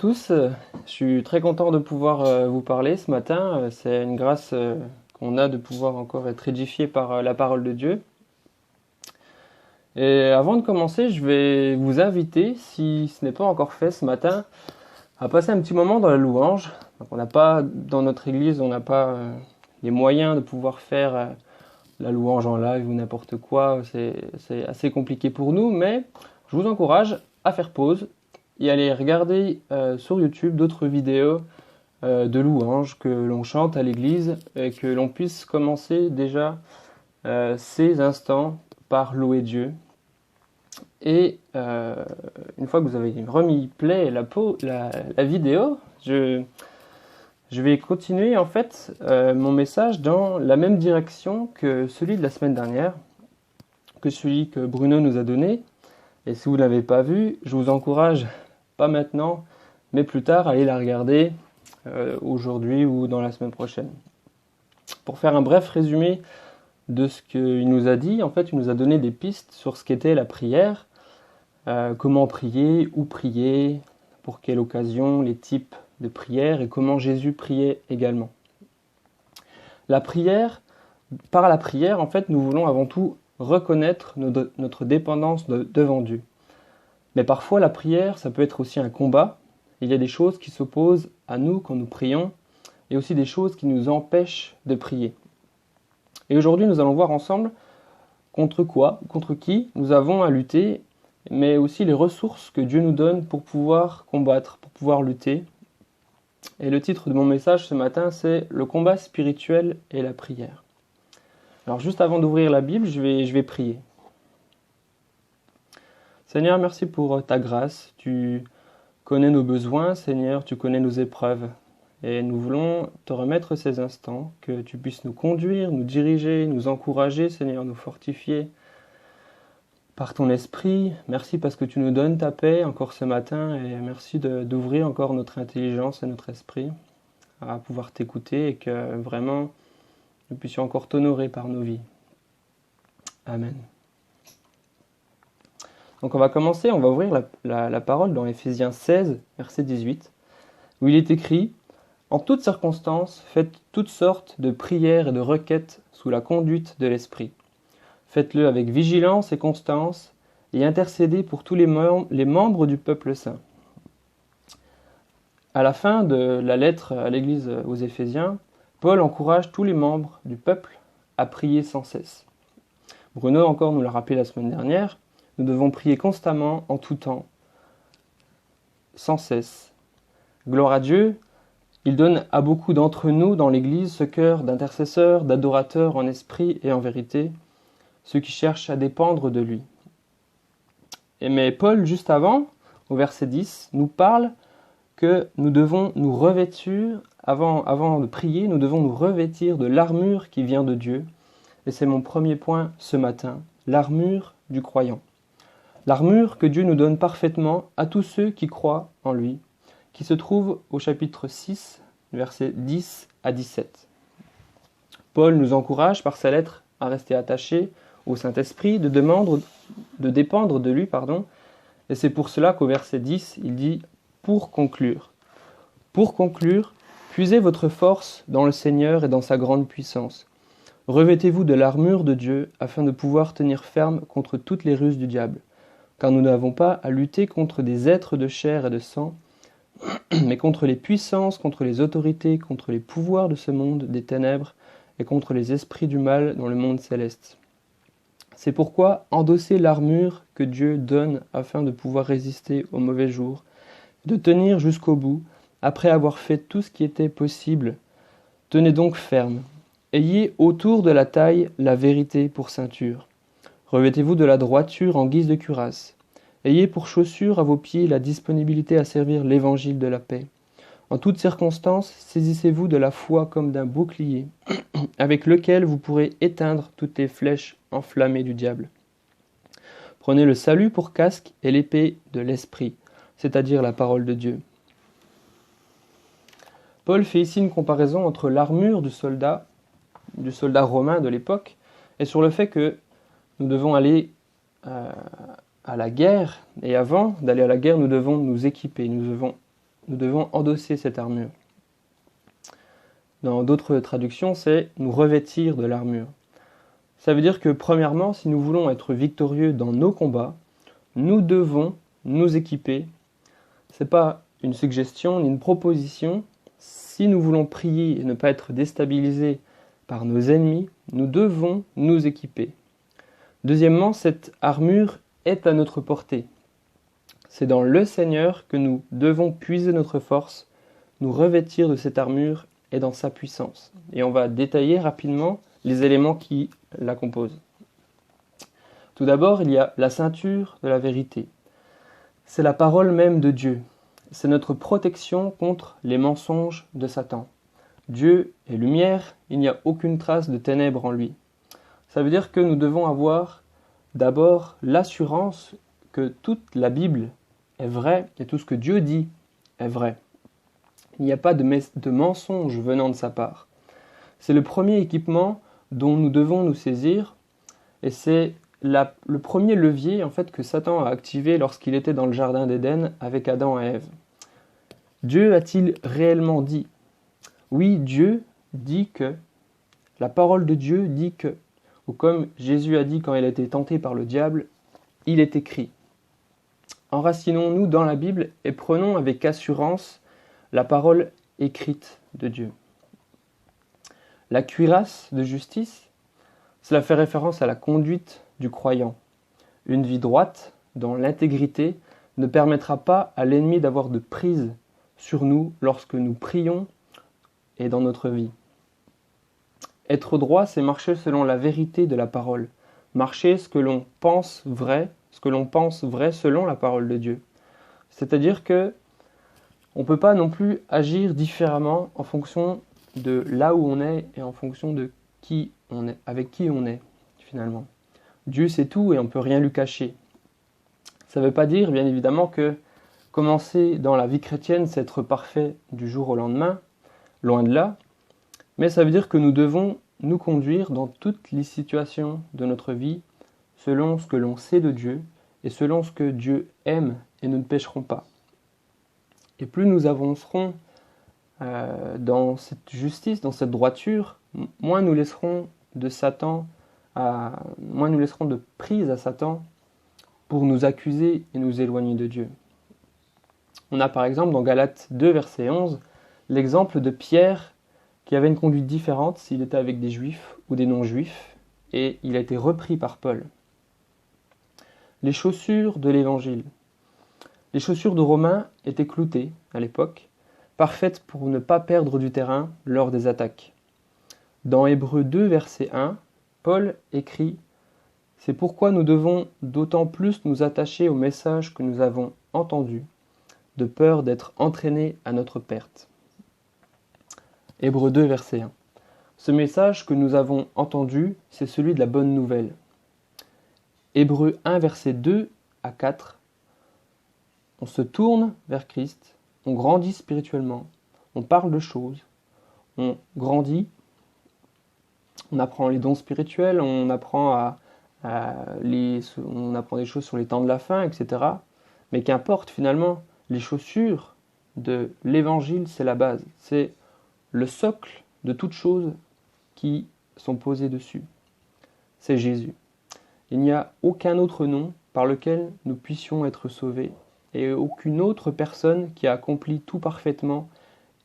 tous, je suis très content de pouvoir vous parler ce matin. C'est une grâce qu'on a de pouvoir encore être édifié par la parole de Dieu. Et avant de commencer, je vais vous inviter, si ce n'est pas encore fait ce matin, à passer un petit moment dans la louange. Donc on n'a pas, dans notre église, on n'a pas les moyens de pouvoir faire la louange en live ou n'importe quoi. C'est assez compliqué pour nous, mais je vous encourage à faire pause et aller regarder sur YouTube d'autres vidéos de louanges que l'on chante à l'église et que l'on puisse commencer déjà ces instants par louer Dieu. Et une fois que vous avez remis play la vidéo, je vais continuer en fait mon message dans la même direction que celui de la semaine dernière, que celui que Bruno nous a donné. Et si vous ne l'avez pas vu, je vous encourage, pas maintenant, mais plus tard, à aller la regarder aujourd'hui ou dans la semaine prochaine. Pour faire un bref résumé de ce qu'il nous a dit, en fait, il nous a donné des pistes sur ce qu'était la prière, comment prier, où prier, pour quelle occasion, les types de prière et comment Jésus priait également. La prière, par la prière, en fait, nous voulons avant tout reconnaître notre dépendance devant Dieu. Mais parfois, la prière, ça peut être aussi un combat. Il y a des choses qui s'opposent à nous quand nous prions et aussi des choses qui nous empêchent de prier. Et aujourd'hui, nous allons voir ensemble contre quoi, contre qui nous avons à lutter, mais aussi les ressources que Dieu nous donne pour pouvoir combattre, pour pouvoir lutter. Et le titre de mon message ce matin, c'est « Le combat spirituel et la prière ». Alors juste avant d'ouvrir la Bible, je vais prier. Seigneur, merci pour ta grâce. Tu connais nos besoins, Seigneur, tu connais nos épreuves. Et nous voulons te remettre ces instants, que tu puisses nous conduire, nous diriger, nous encourager, Seigneur, nous fortifier par ton esprit. Merci parce que tu nous donnes ta paix encore ce matin et merci d'ouvrir encore notre intelligence et notre esprit à pouvoir t'écouter et que vraiment nous puissions encore t'honorer par nos vies. Amen. Donc on va commencer, on va ouvrir la parole dans Éphésiens 16, verset 18, où il est écrit « En toutes circonstances, faites toutes sortes de prières et de requêtes sous la conduite de l'Esprit. Faites-le avec vigilance et constance, et intercédez pour tous les membres du peuple saint. » À la fin de la lettre à l'Église aux Éphésiens, Paul encourage tous les membres du peuple à prier sans cesse. Bruno encore nous l'a rappelé la semaine dernière, nous devons prier constamment, en tout temps, sans cesse. Gloire à Dieu, il donne à beaucoup d'entre nous dans l'Église ce cœur d'intercesseurs, d'adorateurs en esprit et en vérité, ceux qui cherchent à dépendre de lui. Mais Paul, juste avant, au verset 10, nous parle que nous devons nous revêtir, avant de prier, nous devons nous revêtir de l'armure qui vient de Dieu. Et c'est mon premier point ce matin, l'armure du croyant. L'armure que Dieu nous donne parfaitement à tous ceux qui croient en lui, qui se trouve au chapitre 6, versets 10 à 17. Paul nous encourage par sa lettre à rester attachés au Saint-Esprit, de dépendre de lui, et c'est pour cela qu'au verset 10, il dit « Pour conclure, puisez votre force dans le Seigneur et dans sa grande puissance. Revêtez-vous de l'armure de Dieu afin de pouvoir tenir ferme contre toutes les ruses du diable. Car nous n'avons pas à lutter contre des êtres de chair et de sang, mais contre les puissances, contre les autorités, contre les pouvoirs de ce monde des ténèbres et contre les esprits du mal dans le monde céleste. C'est pourquoi endossez l'armure que Dieu donne afin de pouvoir résister aux mauvais jours, de tenir jusqu'au bout, après avoir fait tout ce qui était possible. Tenez donc ferme. Ayez autour de la taille la vérité pour ceinture. Revêtez-vous de la droiture en guise de cuirasse. Ayez pour chaussure à vos pieds la disponibilité à servir l'évangile de la paix. En toutes circonstances, saisissez-vous de la foi comme d'un bouclier, avec lequel vous pourrez éteindre toutes les flèches enflammées du diable. Prenez le salut pour casque et l'épée de l'esprit, c'est-à-dire la parole de Dieu. Paul fait ici une comparaison entre l'armure du soldat romain de l'époque et sur le fait que nous devons aller à la guerre, et avant d'aller à la guerre, nous devons nous équiper, nous devons nous devons endosser cette armure. Dans d'autres traductions, c'est nous revêtir de l'armure. Ça veut dire que premièrement, si nous voulons être victorieux dans nos combats, nous devons nous équiper. Ce n'est pas une suggestion ni une proposition. Si nous voulons prier et ne pas être déstabilisés par nos ennemis, nous devons nous équiper. Deuxièmement, cette armure est à notre portée. C'est dans le Seigneur que nous devons puiser notre force, nous revêtir de cette armure et dans sa puissance. Et on va détailler rapidement les éléments qui la composent. Tout d'abord, il y a la ceinture de la vérité. C'est la parole même de Dieu. C'est notre protection contre les mensonges de Satan. Dieu est lumière, il n'y a aucune trace de ténèbres en lui. Ça veut dire que nous devons avoir d'abord l'assurance que toute la Bible est vraie et tout ce que Dieu dit est vrai. Il n'y a pas de mensonges venant de sa part. C'est le premier équipement dont nous devons nous saisir et c'est le premier levier en fait, que Satan a activé lorsqu'il était dans le jardin d'Éden avec Adam et Ève. Dieu a-t-il réellement dit ? Oui, Dieu dit que, la parole de Dieu dit que, ou comme Jésus a dit quand il a été tenté par le diable, il est écrit. Enracinons-nous dans la Bible et prenons avec assurance la parole écrite de Dieu. La cuirasse de justice, cela fait référence à la conduite du croyant. Une vie droite, dans l'intégrité, ne permettra pas à l'ennemi d'avoir de prise sur nous lorsque nous prions et dans notre vie. Être droit, c'est marcher selon la vérité de la parole. Marcher ce que l'on pense vrai selon la parole de Dieu. C'est-à-dire que on ne peut pas non plus agir différemment en fonction de là où on est et en fonction de qui on est, avec qui on est finalement. Dieu sait tout et on ne peut rien lui cacher. Ça ne veut pas dire bien évidemment que commencer dans la vie chrétienne, c'est être parfait du jour au lendemain, loin de là, mais ça veut dire que nous devons nous conduire dans toutes les situations de notre vie selon ce que l'on sait de Dieu et selon ce que Dieu aime et nous ne pécherons pas. Et plus nous avancerons dans cette justice, dans cette droiture, moins nous laisserons de prise à Satan pour nous accuser et nous éloigner de Dieu. On a par exemple dans Galates 2, verset 11, l'exemple de Pierre qui avait une conduite différente s'il était avec des juifs ou des non-juifs, et il a été repris par Paul. Les chaussures de l'Évangile. Les chaussures de Romains étaient cloutées à l'époque, parfaites pour ne pas perdre du terrain lors des attaques. Dans Hébreux 2, verset 1, Paul écrit « C'est pourquoi nous devons d'autant plus nous attacher au message que nous avons entendu, de peur d'être entraînés à notre perte. » Hébreux 2, verset 1. Ce message que nous avons entendu, c'est celui de la bonne nouvelle. Hébreux 1, verset 2 à 4. On se tourne vers Christ, on grandit spirituellement, on parle de choses, on grandit, on apprend les dons spirituels, on apprend on apprend des choses sur les temps de la fin, etc. Mais qu'importe finalement, les chaussures de l'évangile, c'est la base, c'est le socle de toutes choses qui sont posées dessus. C'est Jésus. Il n'y a aucun autre nom par lequel nous puissions être sauvés et aucune autre personne qui a accompli tout parfaitement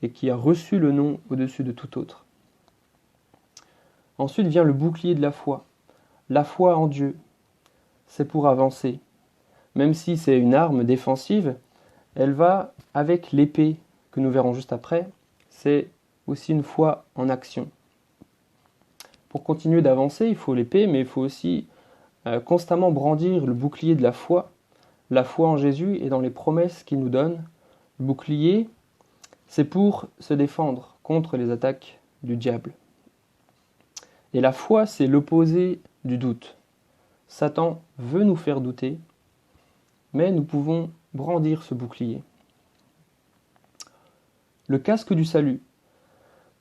et qui a reçu le nom au-dessus de tout autre. Ensuite vient le bouclier de la foi. La foi en Dieu, c'est pour avancer. Même si c'est une arme défensive, elle va avec l'épée que nous verrons juste après. C'est aussi une foi en action. Pour continuer d'avancer, il faut l'épée, mais il faut aussi constamment brandir le bouclier de la foi en Jésus et dans les promesses qu'il nous donne. Le bouclier, c'est pour se défendre contre les attaques du diable. Et la foi, c'est l'opposé du doute. Satan veut nous faire douter, mais nous pouvons brandir ce bouclier. Le casque du salut.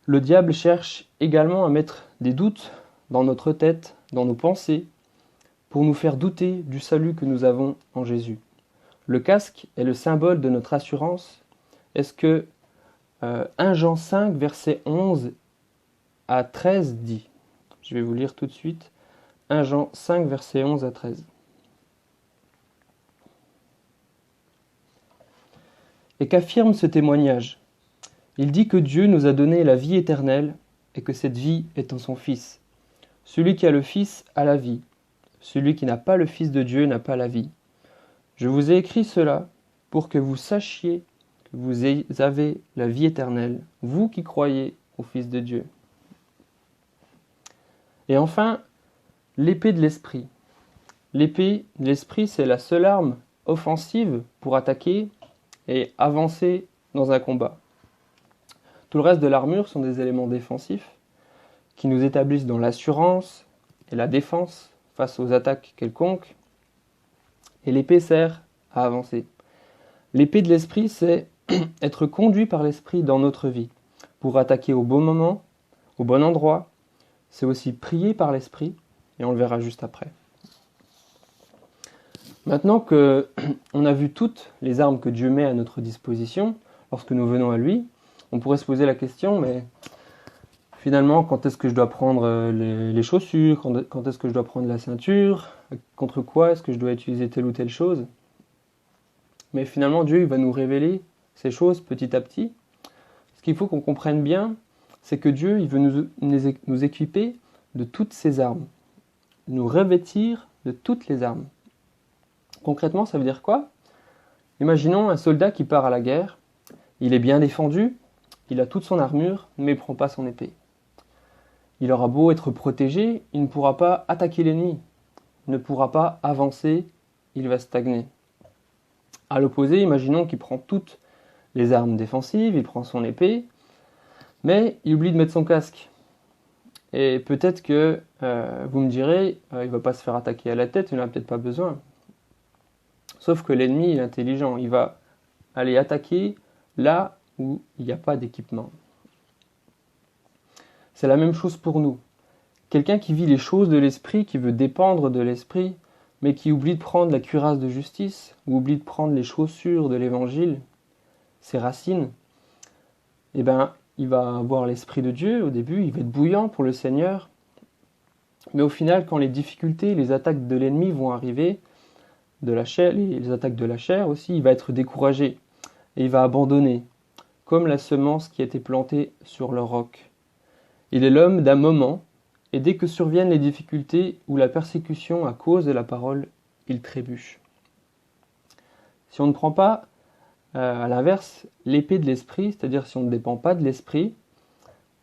Le diable cherche également à mettre des doutes dans notre tête, dans nos pensées, pour nous faire douter du salut que nous avons en Jésus. Le casque est le symbole de notre assurance, est-ce que 1 Jean 5, verset 11 à 13 dit? Je vais vous lire tout de suite. 1 Jean 5, verset 11 à 13. Et qu'affirme ce témoignage? Il dit que Dieu nous a donné la vie éternelle et que cette vie est en son Fils. Celui qui a le Fils a la vie. Celui qui n'a pas le Fils de Dieu n'a pas la vie. Je vous ai écrit cela pour que vous sachiez que vous avez la vie éternelle, vous qui croyez au Fils de Dieu. Et enfin, l'épée de l'esprit. L'épée de l'esprit, c'est la seule arme offensive pour attaquer et avancer dans un combat. Tout le reste de l'armure sont des éléments défensifs qui nous établissent dans l'assurance et la défense face aux attaques quelconques. Et l'épée sert à avancer. L'épée de l'esprit, c'est être conduit par l'esprit dans notre vie pour attaquer au bon moment, au bon endroit. C'est aussi prier par l'esprit, et on le verra juste après. Maintenant qu'on a vu toutes les armes que Dieu met à notre disposition, lorsque nous venons à lui, on pourrait se poser la question, mais finalement, quand est-ce que je dois prendre les chaussures, quand est-ce que je dois prendre la ceinture, contre quoi est-ce que je dois utiliser telle ou telle chose? Mais finalement, Dieu il va nous révéler ces choses petit à petit. Ce qu'il faut qu'on comprenne bien, c'est que Dieu il veut nous équiper de toutes ces armes, nous revêtir de toutes les armes. Concrètement, ça veut dire quoi? Imaginons un soldat qui part à la guerre, il est bien défendu, il a toute son armure, mais il ne prend pas son épée. Il aura beau être protégé, il ne pourra pas attaquer l'ennemi, il ne pourra pas avancer, il va stagner. À l'opposé, imaginons qu'il prend toutes les armes défensives, il prend son épée, mais il oublie de mettre son casque. Et peut-être que vous me direz, il ne va pas se faire attaquer à la tête, il n'en a peut-être pas besoin. Sauf que l'ennemi est intelligent, il va aller attaquer là où il n'y a pas d'équipement. C'est la même chose pour nous. Quelqu'un qui vit les choses de l'esprit, qui veut dépendre de l'esprit, mais qui oublie de prendre la cuirasse de justice, ou oublie de prendre les chaussures de l'évangile, ses racines, eh ben, il va avoir l'esprit de Dieu au début, il va être bouillant pour le Seigneur, mais au final, quand les difficultés, les attaques de l'ennemi vont arriver, de la chair, les attaques de la chair aussi, il va être découragé, et il va abandonner, comme la semence qui a été plantée sur le roc. Il est l'homme d'un moment, et dès que surviennent les difficultés ou la persécution à cause de la parole, il trébuche. Si on ne prend pas, à l'inverse, l'épée de l'esprit, c'est-à-dire si on ne dépend pas de l'esprit,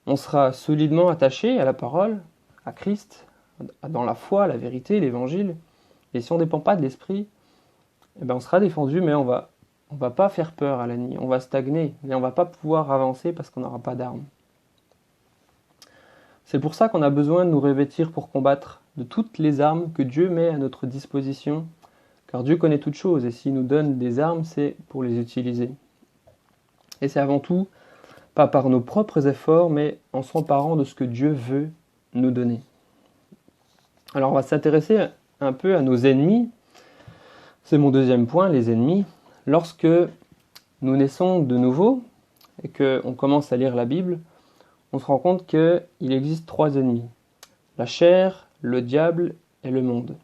on sera solidement attaché à la parole, à Christ, dans la foi, la vérité, l'évangile. Et si on ne dépend pas de l'esprit, eh ben on sera défendu, mais on va pas faire peur à l'ennemi, on va stagner, et on va pas pouvoir avancer parce qu'on n'aura pas d'armes. C'est pour ça qu'on a besoin de nous revêtir pour combattre de toutes les armes que Dieu met à notre disposition, car Dieu connaît toutes choses, et s'il nous donne des armes, c'est pour les utiliser. Et c'est avant tout, pas par nos propres efforts, mais en s'emparant de ce que Dieu veut nous donner. Alors on va s'intéresser un peu à nos ennemis. C'est mon deuxième point, les ennemis. Lorsque nous naissons de nouveau, et qu'on commence à lire la Bible, on se rend compte qu'il existe 3 ennemis. La chair, le diable et le monde.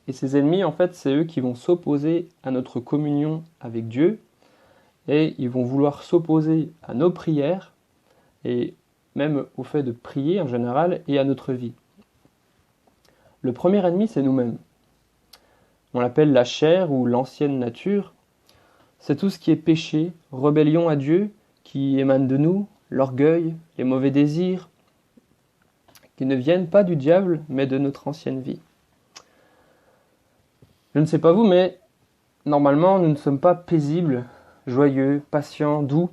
Et ces ennemis, en fait, c'est eux qui vont s'opposer à notre communion avec Dieu, et ils vont vouloir s'opposer à nos prières, et même au fait de prier en général, et à notre vie. Le premier ennemi, c'est nous-mêmes. On l'appelle la chair ou l'ancienne nature. C'est tout ce qui est péché, rébellion à Dieu, qui émane de nous, l'orgueil, les mauvais désirs, qui ne viennent pas du diable, mais de notre ancienne vie. Je ne sais pas vous, mais normalement, nous ne sommes pas paisibles, joyeux, patients, doux,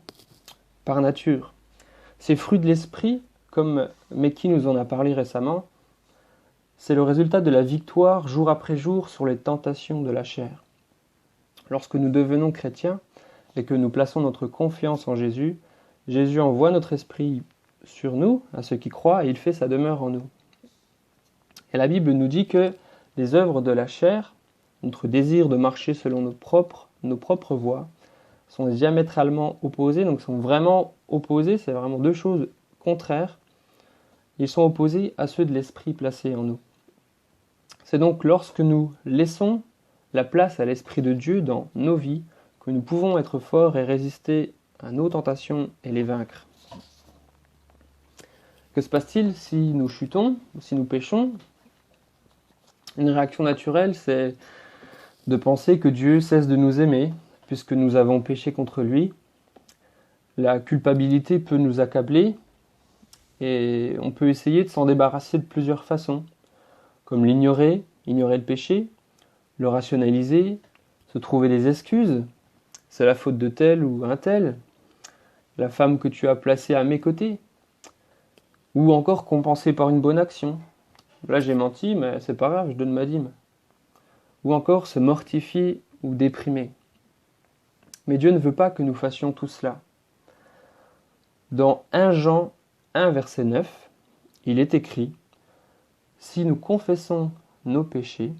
par nature. Ces fruits de l'esprit, comme Meki nous en a parlé récemment, c'est le résultat de la victoire jour après jour sur les tentations de la chair. Lorsque nous devenons chrétiens et que nous plaçons notre confiance en Jésus, Jésus envoie notre esprit sur nous, à ceux qui croient, et il fait sa demeure en nous. Et la Bible nous dit que les œuvres de la chair, notre désir de marcher selon nos propres voies, sont diamétralement opposés, donc sont vraiment opposés, c'est vraiment deux choses contraires. Ils sont opposés à ceux de l'esprit placé en nous. C'est donc lorsque nous laissons la place à l'Esprit de Dieu dans nos vies que nous pouvons être forts et résister à nos tentations et les vaincre. Que se passe-t-il si nous chutons, si nous péchons? Une réaction naturelle, c'est de penser que Dieu cesse de nous aimer, puisque nous avons péché contre lui. La culpabilité peut nous accabler, et on peut essayer de s'en débarrasser de plusieurs façons, comme ignorer le péché, le rationaliser, se trouver des excuses. C'est la faute de tel ou un tel, la femme que tu as placée à mes côtés, ou encore compenser par une bonne action. Là j'ai menti, mais c'est pas grave, je donne ma dîme. Ou encore se mortifier ou déprimer. Mais Dieu ne veut pas que nous fassions tout cela. Dans 1 Jean 1, verset 9, il est écrit « Si nous confessons nos péchés,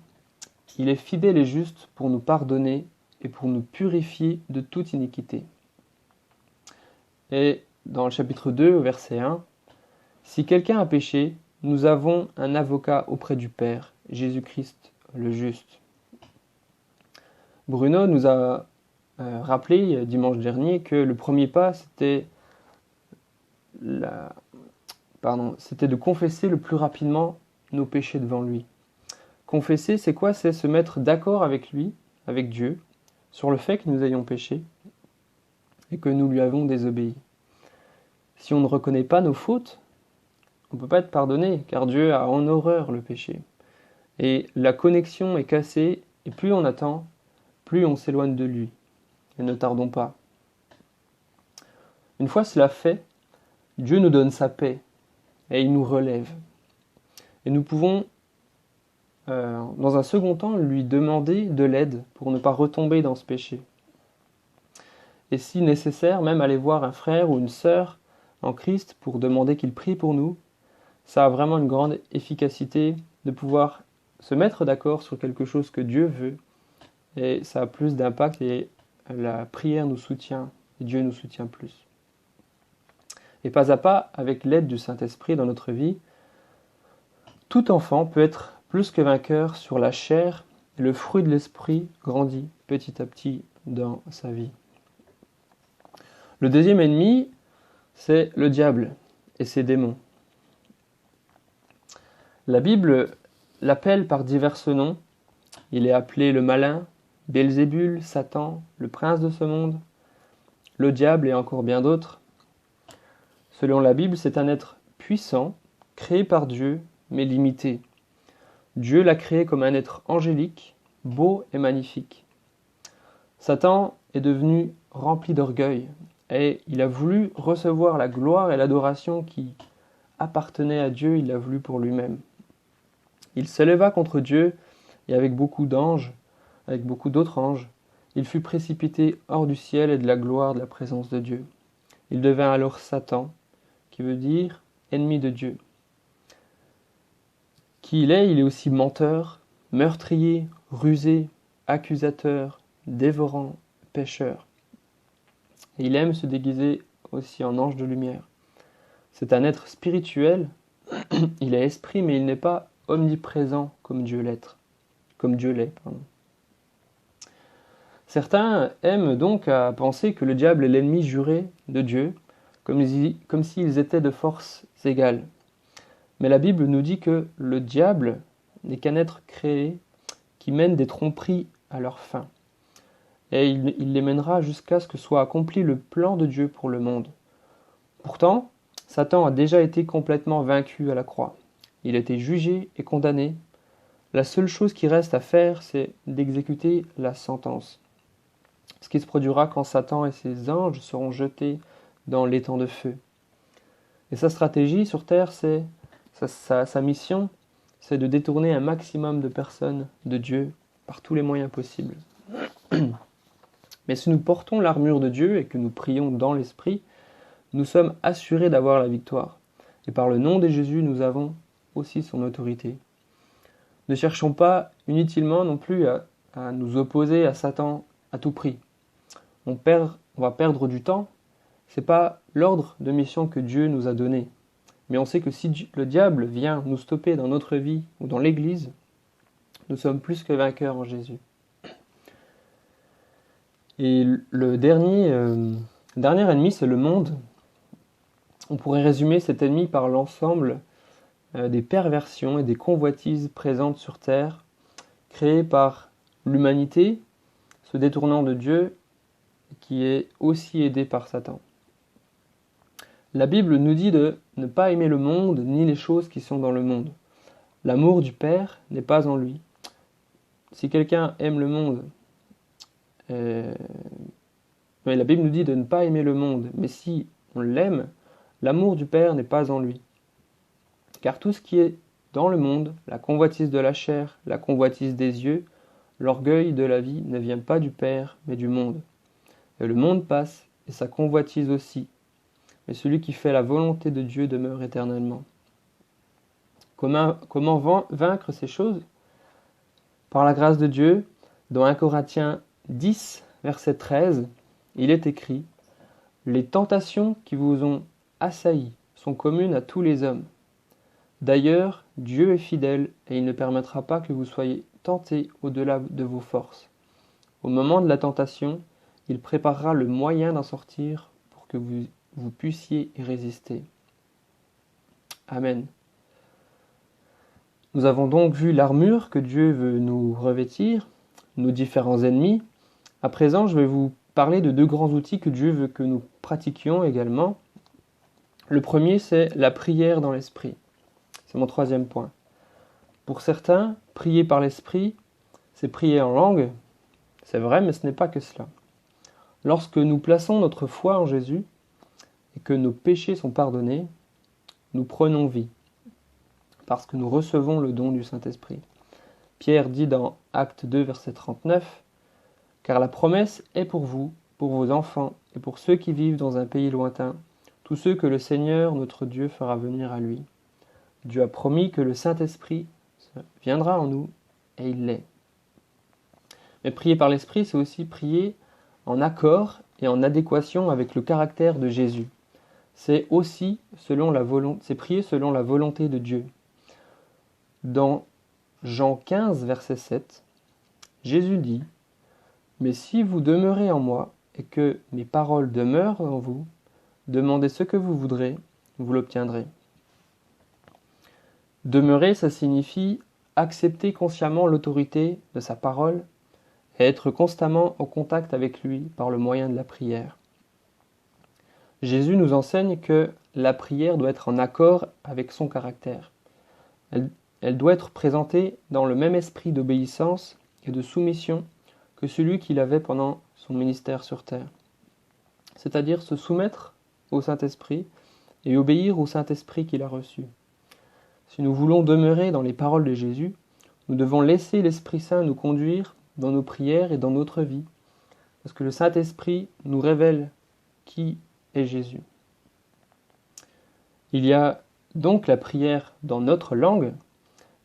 il est fidèle et juste pour nous pardonner et pour nous purifier de toute iniquité. » Et dans le chapitre 2, verset 1, « Si quelqu'un a péché, nous avons un avocat auprès du Père, Jésus-Christ le juste. » Bruno nous a rappelé dimanche dernier que le premier pas, c'était de confesser le plus rapidement nos péchés devant lui. Confesser, c'est quoi? C'est se mettre d'accord avec lui, avec Dieu, sur le fait que nous ayons péché et que nous lui avons désobéi. Si on ne reconnaît pas nos fautes, on ne peut pas être pardonné, car Dieu a en horreur le péché. Et la connexion est cassée, et plus on attend, plus on s'éloigne de lui. Et ne tardons pas. Une fois cela fait, Dieu nous donne sa paix, et il nous relève. Et nous pouvons, dans un second temps, lui demander de l'aide pour ne pas retomber dans ce péché. Et si nécessaire, même aller voir un frère ou une sœur en Christ pour demander qu'il prie pour nous, ça a vraiment une grande efficacité de pouvoir se mettre d'accord sur quelque chose que Dieu veut, et ça a plus d'impact et la prière nous soutient, et Dieu nous soutient plus. Et pas à pas, avec l'aide du Saint-Esprit dans notre vie, tout enfant peut être plus que vainqueur sur la chair, et le fruit de l'Esprit grandit petit à petit dans sa vie. Le deuxième ennemi, c'est le diable et ses démons. La Bible l'appelle par divers noms. Il est appelé le malin, Belzébul, Satan, le prince de ce monde, le diable et encore bien d'autres. Selon la Bible, c'est un être puissant, créé par Dieu, mais limité. Dieu l'a créé comme un être angélique, beau et magnifique. Satan est devenu rempli d'orgueil, et il a voulu recevoir la gloire et l'adoration qui appartenaient à Dieu, il l'a voulu pour lui-même. Il s'éleva contre Dieu, et avec beaucoup d'anges, avec beaucoup d'autres anges, il fut précipité hors du ciel et de la gloire de la présence de Dieu. Il devint alors Satan, qui veut dire ennemi de Dieu. Qui il est aussi menteur, meurtrier, rusé, accusateur, dévorant, pécheur. Et il aime se déguiser aussi en ange de lumière. C'est un être spirituel, il est esprit, mais il n'est pas omniprésent comme Dieu l'est. Certains aiment donc à penser que le diable est l'ennemi juré de Dieu, comme s'ils étaient de forces égales. Mais la Bible nous dit que le diable n'est qu'un être créé qui mène des tromperies à leur fin. Et il les mènera jusqu'à ce que soit accompli le plan de Dieu pour le monde. Pourtant, Satan a déjà été complètement vaincu à la croix. Il a été jugé et condamné. La seule chose qui reste à faire, c'est d'exécuter la sentence. Ce qui se produira quand Satan et ses anges seront jetés dans l'étang de feu. Et sa stratégie sur terre, sa mission, c'est de détourner un maximum de personnes de Dieu par tous les moyens possibles. Mais si nous portons l'armure de Dieu et que nous prions dans l'Esprit, nous sommes assurés d'avoir la victoire. Et par le nom de Jésus, nous avons aussi son autorité. Ne cherchons pas inutilement non plus à nous opposer à Satan à tout prix. On perd on va perdre du temps, c'est pas l'ordre de mission que Dieu nous a donné. Mais on sait que si le diable vient nous stopper dans notre vie ou dans l'Église, nous sommes plus que vainqueurs en Jésus. Et le dernier ennemi, c'est le monde. On pourrait résumer cet ennemi par l'ensemble des perversions et des convoitises présentes sur terre, créées par l'humanité, se détournant de Dieu, qui est aussi aidé par Satan. La Bible nous dit de ne pas aimer le monde ni les choses qui sont dans le monde. L'amour du Père n'est pas en lui. Si quelqu'un aime le monde, mais la Bible nous dit de ne pas aimer le monde, mais si on l'aime, l'amour du Père n'est pas en lui. Car tout ce qui est dans le monde, la convoitise de la chair, la convoitise des yeux, l'orgueil de la vie ne vient pas du Père, mais du monde. Et le monde passe, et sa convoitise aussi. Mais celui qui fait la volonté de Dieu demeure éternellement. Comment vaincre ces choses? Par la grâce de Dieu, dans 1 Corinthiens 10, verset 13, il est écrit « Les tentations qui vous ont assaillis sont communes à tous les hommes. D'ailleurs, Dieu est fidèle et il ne permettra pas que vous soyez tentés au-delà de vos forces. Au moment de la tentation, il préparera le moyen d'en sortir pour que vous puissiez y résister. » Amen. Nous avons donc vu l'armure que Dieu veut nous revêtir, nos différents ennemis. À présent, je vais vous parler de deux grands outils que Dieu veut que nous pratiquions également. Le premier, c'est la prière dans l'esprit. C'est mon troisième point. Pour certains, prier par l'esprit, c'est prier en langue. C'est vrai, mais ce n'est pas que cela. Lorsque nous plaçons notre foi en Jésus et que nos péchés sont pardonnés, nous prenons vie, parce que nous recevons le don du Saint-Esprit. Pierre dit dans Acte 2, verset 39, « Car la promesse est pour vous, pour vos enfants et pour ceux qui vivent dans un pays lointain, tous ceux que le Seigneur notre Dieu fera venir à lui. Dieu a promis que le Saint-Esprit viendra en nous, et il l'est. » Mais prier par l'Esprit, c'est aussi prier en accord et en adéquation avec le caractère de Jésus. C'est aussi prier selon la volonté de Dieu. Dans Jean 15, verset 7, Jésus dit « Mais si vous demeurez en moi et que mes paroles demeurent en vous, demandez ce que vous voudrez, vous l'obtiendrez. » Demeurer, ça signifie accepter consciemment l'autorité de sa parole et être constamment en contact avec lui par le moyen de la prière. Jésus nous enseigne que la prière doit être en accord avec son caractère. Elle doit être présentée dans le même esprit d'obéissance et de soumission que celui qu'il avait pendant son ministère sur terre. C'est-à-dire se soumettre au Saint-Esprit et obéir au Saint-Esprit qu'il a reçu. Si nous voulons demeurer dans les paroles de Jésus, nous devons laisser l'Esprit Saint nous conduire dans nos prières et dans notre vie, parce que le Saint-Esprit nous révèle qui est Jésus. Il y a donc la prière dans notre langue,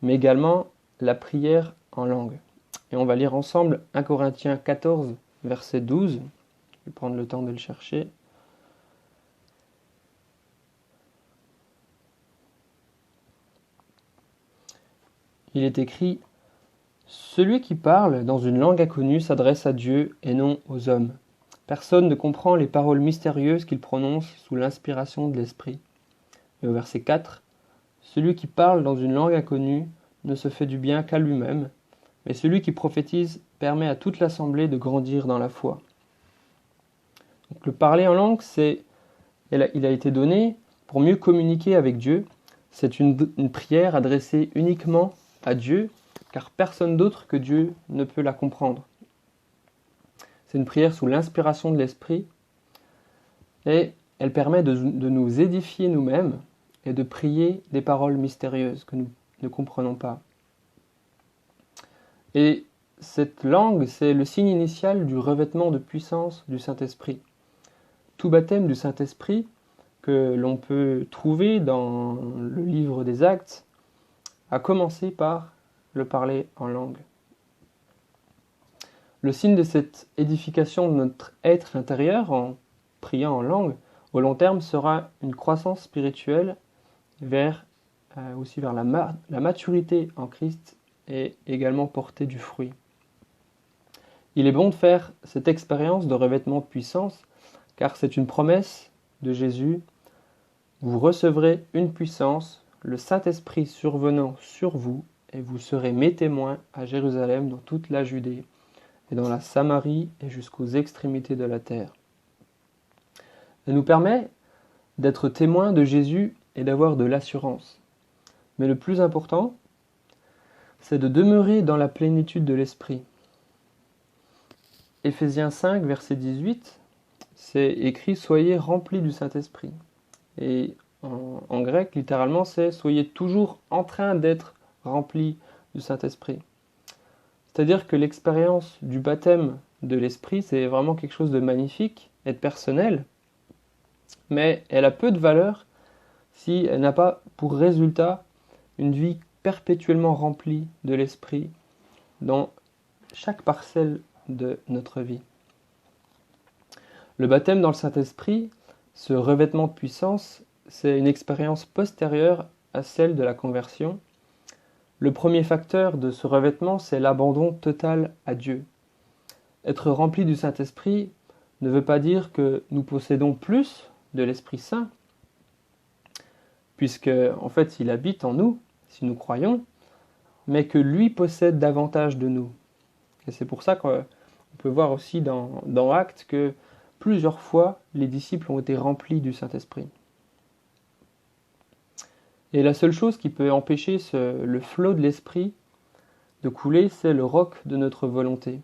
mais également la prière en langue. Et on va lire ensemble 1 Corinthiens 14, verset 12. Je vais prendre le temps de le chercher. Il est écrit « Celui qui parle dans une langue inconnue s'adresse à Dieu et non aux hommes. Personne ne comprend les paroles mystérieuses qu'il prononce sous l'inspiration de l'Esprit. » Et au verset 4, « Celui qui parle dans une langue inconnue ne se fait du bien qu'à lui-même, mais celui qui prophétise permet à toute l'assemblée de grandir dans la foi. » Donc le parler en langue, il a été donné pour mieux communiquer avec Dieu. C'est une prière adressée uniquement à Dieu, car personne d'autre que Dieu ne peut la comprendre. C'est une prière sous l'inspiration de l'Esprit, et elle permet de nous édifier nous-mêmes et de prier des paroles mystérieuses que nous ne comprenons pas. Et cette langue, c'est le signe initial du revêtement de puissance du Saint-Esprit. Tout baptême du Saint-Esprit que l'on peut trouver dans le livre des Actes a commencé par le parler en langue. Le signe de cette édification de notre être intérieur, en priant en langue, au long terme, sera une croissance spirituelle aussi vers la maturité en Christ et également porter du fruit. Il est bon de faire cette expérience de revêtement de puissance, car c'est une promesse de Jésus. Vous recevrez une puissance, le Saint-Esprit survenant sur vous, et vous serez mes témoins à Jérusalem, dans toute la Judée, et dans la Samarie, et jusqu'aux extrémités de la terre. Elle nous permet d'être témoins de Jésus et d'avoir de l'assurance. Mais le plus important, c'est de demeurer dans la plénitude de l'Esprit. Éphésiens 5, verset 18, c'est écrit « Soyez remplis du Saint-Esprit ». Et en grec, littéralement, c'est « Soyez toujours en train d'être remplis du Saint-Esprit ». C'est-à-dire que l'expérience du baptême de l'Esprit, c'est vraiment quelque chose de magnifique et de personnel, mais elle a peu de valeur si elle n'a pas pour résultat une vie perpétuellement remplie de l'Esprit dans chaque parcelle de notre vie. Le baptême dans le Saint-Esprit, ce revêtement de puissance, c'est une expérience postérieure à celle de la conversion. Le premier facteur de ce revêtement, c'est l'abandon total à Dieu. Être rempli du Saint-Esprit ne veut pas dire que nous possédons plus de l'Esprit Saint, puisque en fait il habite en nous, si nous croyons, mais que lui possède davantage de nous. Et c'est pour ça qu'on peut voir aussi dans Actes que plusieurs fois les disciples ont été remplis du Saint-Esprit. Et la seule chose qui peut empêcher le flot de l'Esprit de couler, c'est le roc de notre volonté.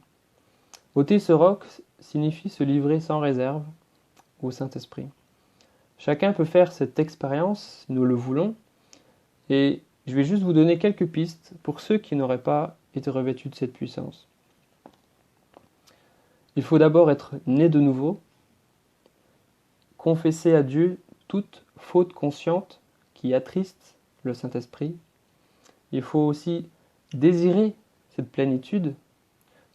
Ôter ce roc signifie se livrer sans réserve au Saint-Esprit. Chacun peut faire cette expérience, si nous le voulons, et je vais juste vous donner quelques pistes pour ceux qui n'auraient pas été revêtus de cette puissance. Il faut d'abord être né de nouveau, confesser à Dieu toute faute consciente qui attriste le Saint-Esprit. Il faut aussi désirer cette plénitude.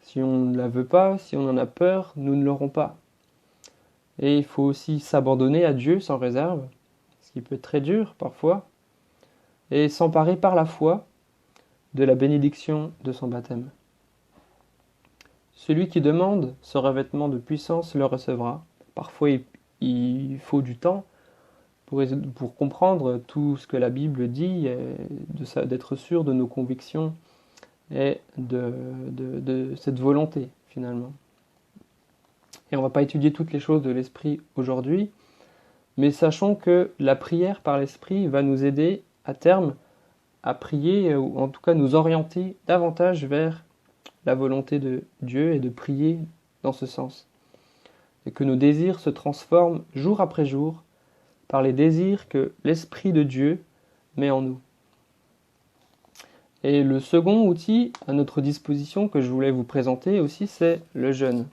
Si on ne la veut pas, si on en a peur, nous ne l'aurons pas. Et il faut aussi s'abandonner à Dieu sans réserve, ce qui peut être très dur parfois, et s'emparer par la foi de la bénédiction de son baptême. Celui qui demande ce revêtement de puissance le recevra. Parfois, il faut du temps pour comprendre tout ce que la Bible dit, et d'être sûr de nos convictions et de cette volonté, finalement. Et on ne va pas étudier toutes les choses de l'Esprit aujourd'hui, mais sachons que la prière par l'Esprit va nous aider à terme à prier, ou en tout cas nous orienter davantage vers la volonté de Dieu et de prier dans ce sens. Et que nos désirs se transforment jour après jour par les désirs que l'Esprit de Dieu met en nous. Et le second outil à notre disposition que je voulais vous présenter aussi, c'est le jeûne.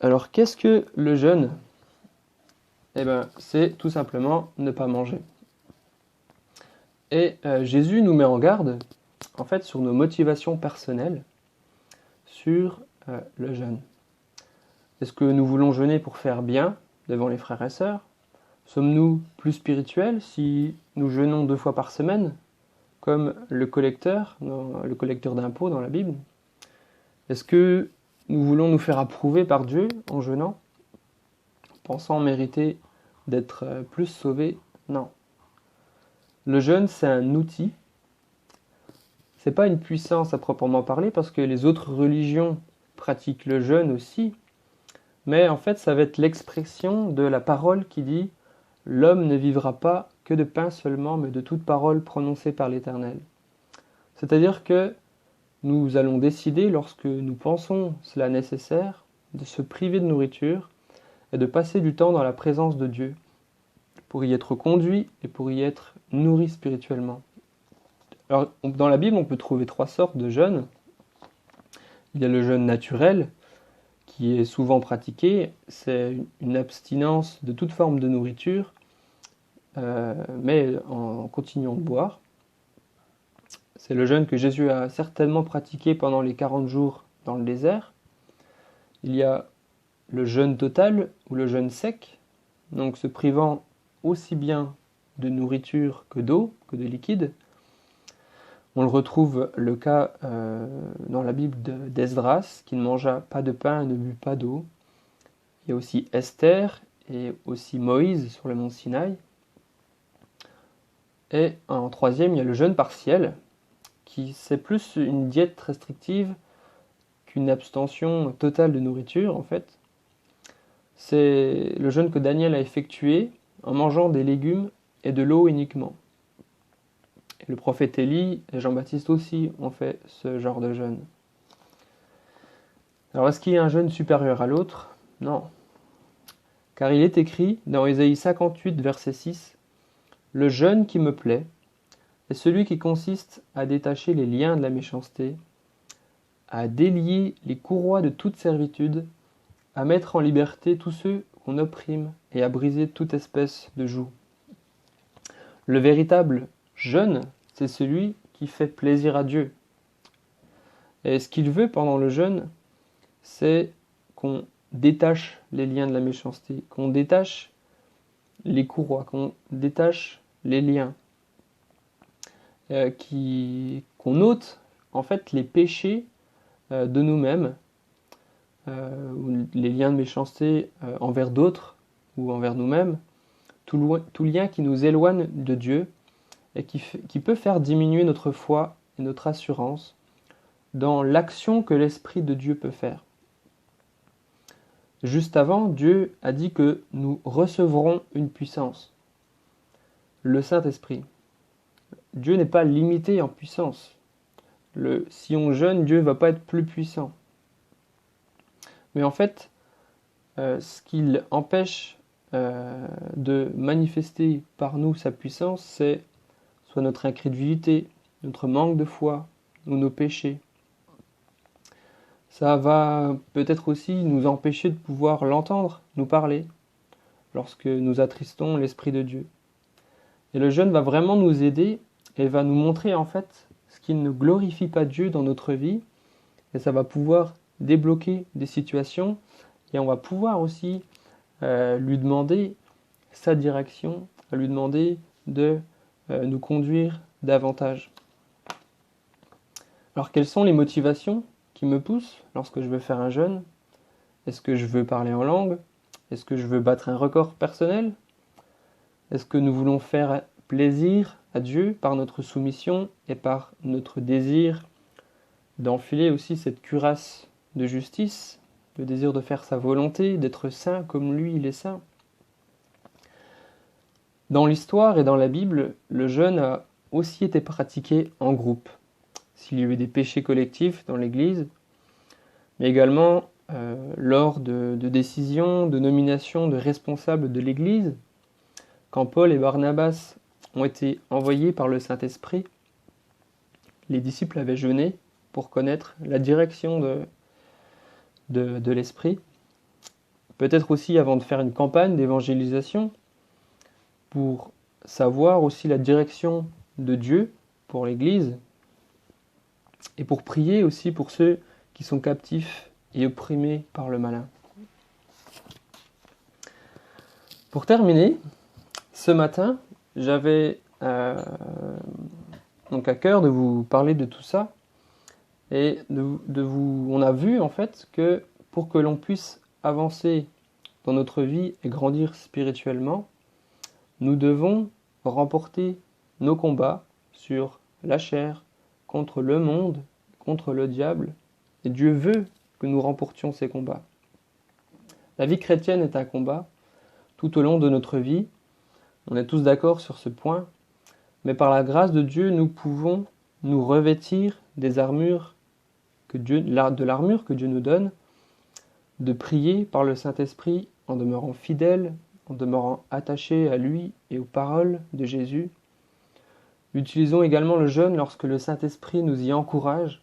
Alors, qu'est-ce que le jeûne ? C'est tout simplement ne pas manger. Et Jésus nous met en garde, en fait, sur nos motivations personnelles, sur le jeûne. Est-ce que nous voulons jeûner pour faire bien devant les frères et sœurs ? Sommes-nous plus spirituels si nous jeûnons 2 fois par semaine, comme le collecteur d'impôts dans la Bible ? Est-ce que nous voulons nous faire approuver par Dieu en jeûnant, pensant mériter d'être plus sauvés ? Non. Le jeûne, c'est un outil. C'est pas une puissance à proprement parler, parce que les autres religions pratiquent le jeûne aussi, mais en fait, ça va être l'expression de la parole qui dit « L'homme ne vivra pas que de pain seulement, mais de toute parole prononcée par l'Éternel. » C'est-à-dire que nous allons décider, lorsque nous pensons cela nécessaire, de se priver de nourriture et de passer du temps dans la présence de Dieu pour y être conduit et pour y être nourri spirituellement. Alors, dans la Bible, on peut trouver 3 sortes de jeûnes. Il y a le jeûne naturel, qui est souvent pratiqué, c'est une abstinence de toute forme de nourriture, mais en continuant de boire. C'est le jeûne que Jésus a certainement pratiqué pendant les 40 jours dans le désert. Il y a le jeûne total ou le jeûne sec, donc se privant aussi bien de nourriture que d'eau, que de liquide. On le retrouve le cas dans la Bible d'Esdras, qui ne mangea pas de pain et ne but pas d'eau. Il y a aussi Esther et aussi Moïse sur le mont Sinaï. Et en troisième, il y a le jeûne partiel, qui c'est plus une diète restrictive qu'une abstention totale de nourriture en fait. C'est le jeûne que Daniel a effectué en mangeant des légumes et de l'eau uniquement. Et le prophète Élie et Jean-Baptiste aussi ont fait ce genre de jeûne. Alors est-ce qu'il y a un jeûne supérieur à l'autre? Non. Car il est écrit dans Ésaïe 58, verset 6, « Le jeûne qui me plaît est celui qui consiste à détacher les liens de la méchanceté, à délier les courroies de toute servitude, à mettre en liberté tous ceux qu'on opprime et à briser toute espèce de joug. » Le véritable jeûne, c'est celui qui fait plaisir à Dieu. Et ce qu'il veut pendant le jeûne, c'est qu'on détache les liens de la méchanceté, qu'on détache les courroies, qu'on détache les liens, qu'on ôte en fait les péchés de nous-mêmes, ou les liens de méchanceté envers d'autres ou envers nous-mêmes, tout lien qui nous éloigne de Dieu et qui peut faire diminuer notre foi et notre assurance dans l'action que l'Esprit de Dieu peut faire. Juste avant, Dieu a dit que nous recevrons une puissance, le Saint-Esprit. Dieu n'est pas limité en puissance. Si on jeûne, Dieu ne va pas être plus puissant. Mais en fait, ce qu'il empêche de manifester par nous sa puissance, c'est soit notre incrédulité, notre manque de foi ou nos péchés. Ça va peut-être aussi nous empêcher de pouvoir l'entendre, nous parler, lorsque nous attristons l'Esprit de Dieu. Et le jeûne va vraiment nous aider et va nous montrer en fait ce qui ne glorifie pas Dieu dans notre vie. Et ça va pouvoir débloquer des situations et on va pouvoir aussi lui demander sa direction, lui demander de nous conduire davantage. Alors quelles sont les motivations qui me poussent lorsque je veux faire un jeûne? Est-ce que je veux parler en langue? Est-ce que je veux battre un record personnel? Est-ce que nous voulons faire plaisir à Dieu par notre soumission et par notre désir d'enfiler aussi cette cuirasse de justice, le désir de faire sa volonté, d'être saint comme lui il est saint? Dans l'histoire et dans la Bible, le jeûne a aussi été pratiqué en groupe. S'il y a eu des péchés collectifs dans l'Église, mais également lors de décisions, de nominations de responsables de l'Église, quand Paul et Barnabas ont été envoyés par le Saint-Esprit, les disciples avaient jeûné pour connaître la direction de l'Esprit. Peut-être aussi avant de faire une campagne d'évangélisation, pour savoir aussi la direction de Dieu pour l'Église, et pour prier aussi pour ceux qui sont captifs et opprimés par le malin. Pour terminer, ce matin, j'avais donc à cœur de vous parler de tout ça et on a vu en fait que pour que l'on puisse avancer dans notre vie et grandir spirituellement, nous devons remporter nos combats sur la chair, contre le monde, contre le diable, et Dieu veut que nous remportions ces combats. La vie chrétienne est un combat tout au long de notre vie, on est tous d'accord sur ce point, mais par la grâce de Dieu, nous pouvons nous revêtir des armures de l'armure que Dieu nous donne, de prier par le Saint-Esprit en demeurant fidèles, en demeurant attachés à lui et aux paroles de Jésus. Utilisons également le jeûne lorsque le Saint-Esprit nous y encourage,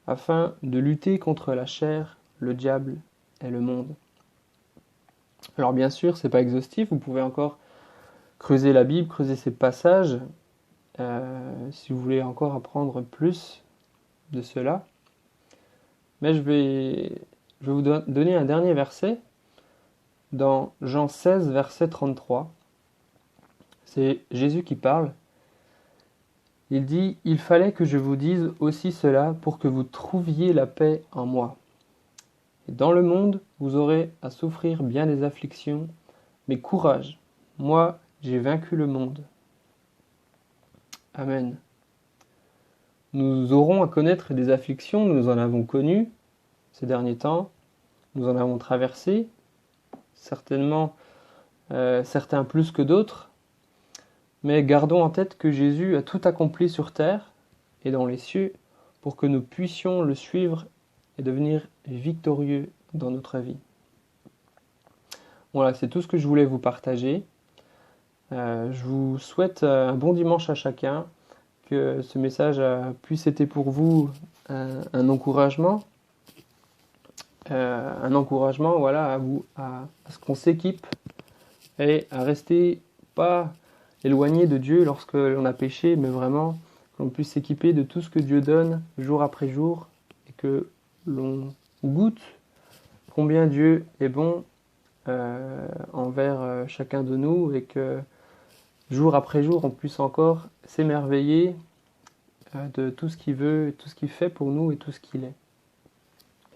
afin de lutter contre la chair, le diable et le monde. Alors bien sûr, ce n'est pas exhaustif, vous pouvez encore creuser la Bible, creuser ces passages, si vous voulez encore apprendre plus de cela. Mais je vais vous donner un dernier verset dans Jean 16, verset 33. C'est Jésus qui parle. Il dit « Il fallait que je vous dise aussi cela pour que vous trouviez la paix en moi. Et dans le monde, vous aurez à souffrir bien des afflictions, mais courage, moi j'ai vaincu le monde. » Amen. Nous aurons à connaître des afflictions, nous en avons connues ces derniers temps, nous en avons traversé, certainement certains plus que d'autres, mais gardons en tête que Jésus a tout accompli sur terre et dans les cieux pour que nous puissions le suivre et devenir victorieux dans notre vie. Voilà, c'est tout ce que je voulais vous partager. Je vous souhaite un bon dimanche à chacun, que ce message puisse être pour vous un encouragement, voilà, à ce qu'on s'équipe et à rester pas éloigné de Dieu lorsque l'on a péché, mais vraiment qu'on puisse s'équiper de tout ce que Dieu donne jour après jour et que l'on goûte combien Dieu est bon envers chacun de nous et que jour après jour on puisse encore s'émerveiller de tout ce qu'il veut, tout ce qu'il fait pour nous et tout ce qu'il est.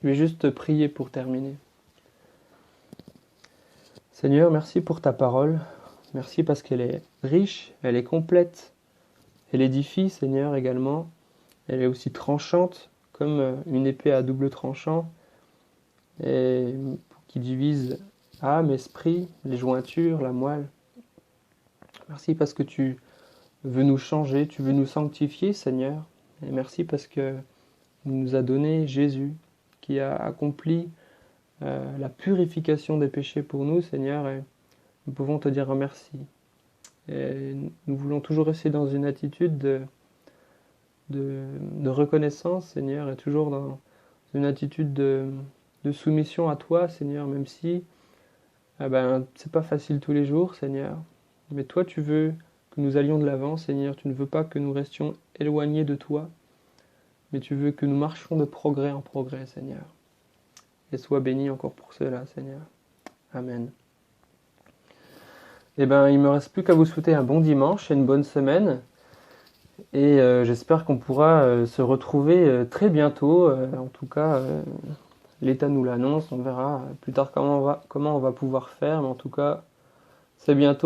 Je vais juste prier pour terminer. Seigneur, merci pour ta parole. Merci parce qu'elle est riche, elle est complète, elle édifie, Seigneur, également. Elle est aussi tranchante, comme une épée à double tranchant, et qui divise âme, esprit, les jointures, la moelle. Merci parce que tu veux nous changer, tu veux nous sanctifier, Seigneur. Et merci parce que tu nous as donné Jésus, qui a accompli la purification des péchés pour nous, Seigneur, et nous pouvons te dire un merci. Et nous voulons toujours rester dans une attitude de reconnaissance, Seigneur, et toujours dans une attitude de soumission à toi, Seigneur, même si c'est pas facile tous les jours, Seigneur. Mais toi, tu veux que nous allions de l'avant, Seigneur. Tu ne veux pas que nous restions éloignés de toi, mais tu veux que nous marchions de progrès en progrès, Seigneur. Et sois béni encore pour cela, Seigneur. Amen. Il me reste plus qu'à vous souhaiter un bon dimanche et une bonne semaine. Et j'espère qu'on pourra se retrouver très bientôt. En tout cas, l'État nous l'annonce. On verra plus tard comment on va pouvoir faire. Mais en tout cas, c'est bientôt.